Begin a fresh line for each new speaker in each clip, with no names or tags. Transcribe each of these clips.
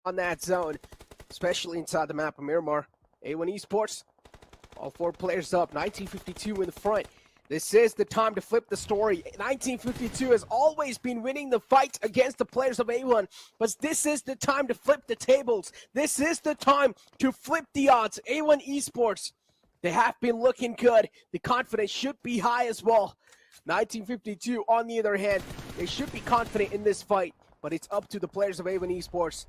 on that zone, especially inside the map of Miramar. A1 Esports, all 4 players up, 1952 in the front. This is the time to flip the story. 1952 has always been winning the fight against the players of A1, but this is the time to flip the tables. This is the time to flip the odds. A1 Esports, they have been looking good. The confidence should be high as well. 1952, on the other hand, they should be confident in this fight, but it's up to the players of A1 Esports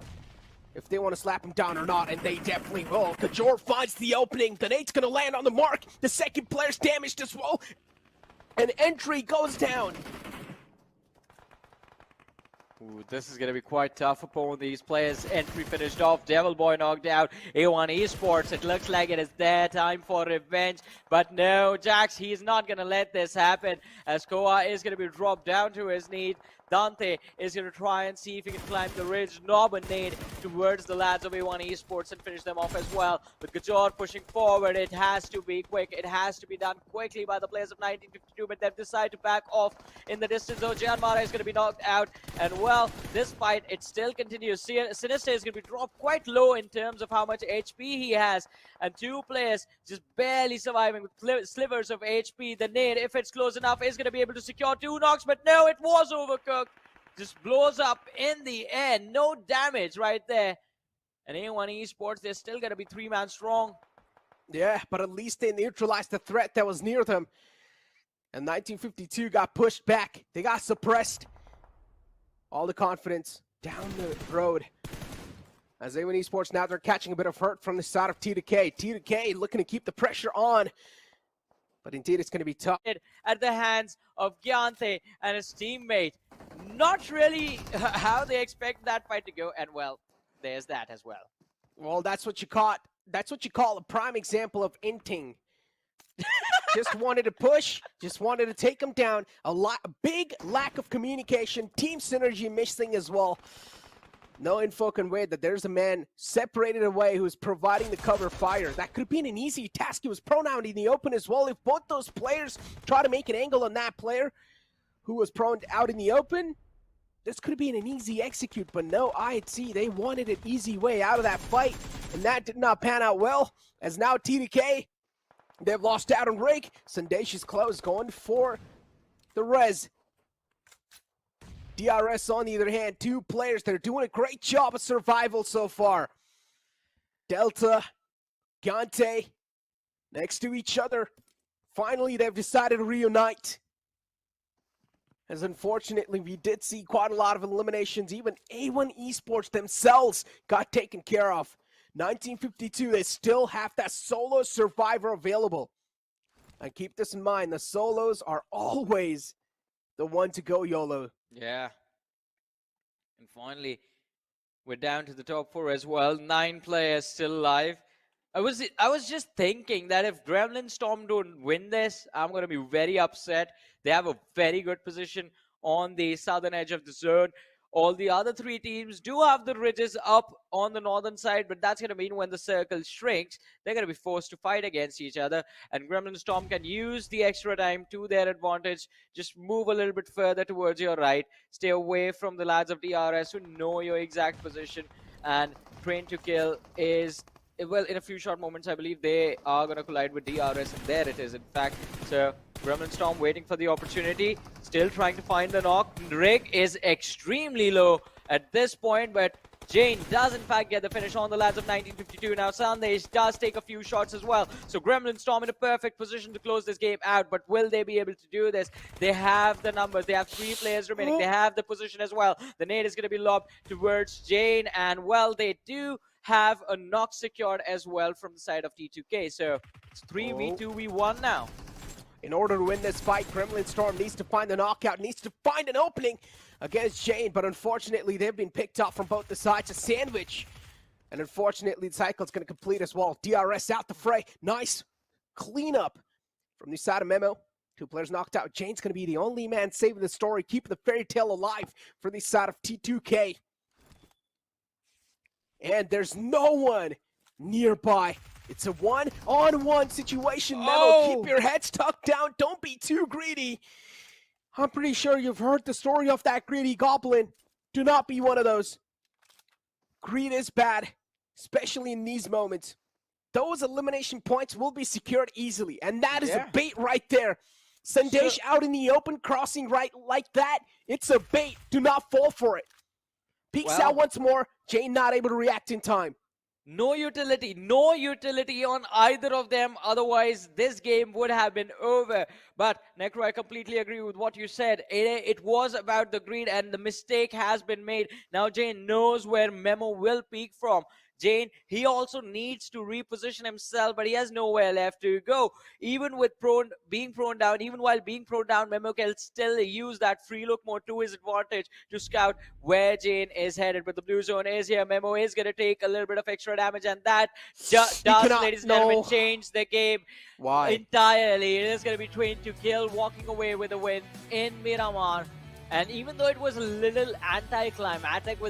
if they want to slap him down or not, and they definitely will. Kajor finds the opening. The nade's going to land on the mark. The second player's damaged as well. An entry goes down.
Ooh, this is going to be quite tough upon these players. Entry finished off. Devil Boy knocked out. A1 Esports, it looks like it is their time for revenge. But no, Jax, he's not going to let this happen, as Koa is going to be dropped down to his knees. Dante is going to try and see if he can climb the ridge, knob a nade towards the lads of A1 Esports and finish them off as well. But Gajor pushing forward, it has to be quick. It has to be done quickly by the players of 1952, but they've decided to back off in the distance. So Gian Mara is going to be knocked out. And well, this fight, it still continues. Sinister is going to be dropped quite low in terms of how much HP he has. And 2 players just barely surviving with slivers of HP. The nade, if it's close enough, is going to be able to secure 2 knocks, but no, it was overcooked. Just blows up in the end. No damage right there. And A1 Esports, they're still going to be 3-man strong.
Yeah, but at least they neutralized the threat that was near them. And 1952 got pushed back. They got suppressed. All the confidence down the road. As A1 Esports, now they're catching a bit of hurt from the side of T2K. T2K looking to keep the pressure on. But indeed, it's going to be tough.
At the hands of Gyante and his teammate. Not really how they expect that fight to go. And well, there's that as well.
Well, that's what you call a prime example of inting. Just wanted to push, just wanted to take him down. A big lack of communication, team synergy missing as well. No info conveyed that there's a man separated away who's providing the cover fire. That could have been an easy task. He was prone out in the open as well. If both those players try to make an angle on that player who was prone out in the open, this could have been an easy execute. But no, IHC, they wanted an easy way out of that fight, and that did not pan out well, as now T2K, they've lost out on Rake. Sandesh is close, going for the res. DRS on the other hand, 2 players, they're doing a great job of survival so far. Delta, Gante, next to each other. Finally, they've decided to reunite. As unfortunately, we did see quite a lot of eliminations. Even A1 Esports themselves got taken care of. 1952, they still have that solo survivor available. And keep this in mind, the solos are always the one to go YOLO.
Yeah. And finally, we're down to the top 4 as well. 9 players still alive. I was just thinking that if Gremlin Storm don't win this, I'm going to be very upset. They have a very good position on the southern edge of the zone. All the other 3 teams do have the ridges up on the northern side, but that's going to mean when the circle shrinks, they're going to be forced to fight against each other. And Gremlin Storm can use the extra time to their advantage. Just move a little bit further towards your right. Stay away from the lads of DRS who know your exact position. And Train to Kill is, well, in a few short moments, I believe they are going to collide with DRS. And there it is, in fact. So Gremlin Storm waiting for the opportunity. Still trying to find the knock. Rig is extremely low at this point, but Jane does in fact get the finish on the lads of 1952. Now Sandesh does take a few shots as well. So Gremlin Storm in a perfect position to close this game out, but will they be able to do this? They have the numbers. They have 3 players remaining. They have the position as well. The nade is going to be lobbed towards Jane, and well, they do have a knock secured as well from the side of T2K. So it's 3v2v1 now.
In order to win this fight, Gremlin Storm needs to find the knockout, needs to find an opening against Jane, but unfortunately they've been picked off from both the sides. A sandwich, and unfortunately the cycle is going to complete as well. DRS out the fray. Nice cleanup from the side of Memo. 2 players knocked out. Jane's going to be the only man saving the story, keeping the fairy tale alive for the side of T2K. And there's no one nearby. It's a one-on-one situation. Memo, keep your heads tucked down. Don't be too greedy. I'm pretty sure you've heard the story of that greedy goblin. Do not be one of those. Greed is bad, especially in these moments. Those elimination points will be secured easily, and that is a
Yeah.
bait right there. Sandesh out in the open, crossing right like that. It's a bait. Do not fall for it. Peeks
Well,
out once more. Jane not able to react in time.
no utility on either of them. Otherwise, this game would have been over. But Necro, I completely agree with what you said. It was about the greed, and the mistake has been made. Now Jane knows where Memo will peek from. Jane, he also needs to reposition himself, but he has nowhere left to go. Even with being prone down, even while being prone down, Memo can still use that free look mode to his advantage to scout where Jane is headed. But the blue zone is here. Memo is going to take a little bit of extra damage, and that does, ladies and gentlemen, change the game entirely. It is going to be T2K walking away with a win in Miramar. And even though it was a little anticlimactic with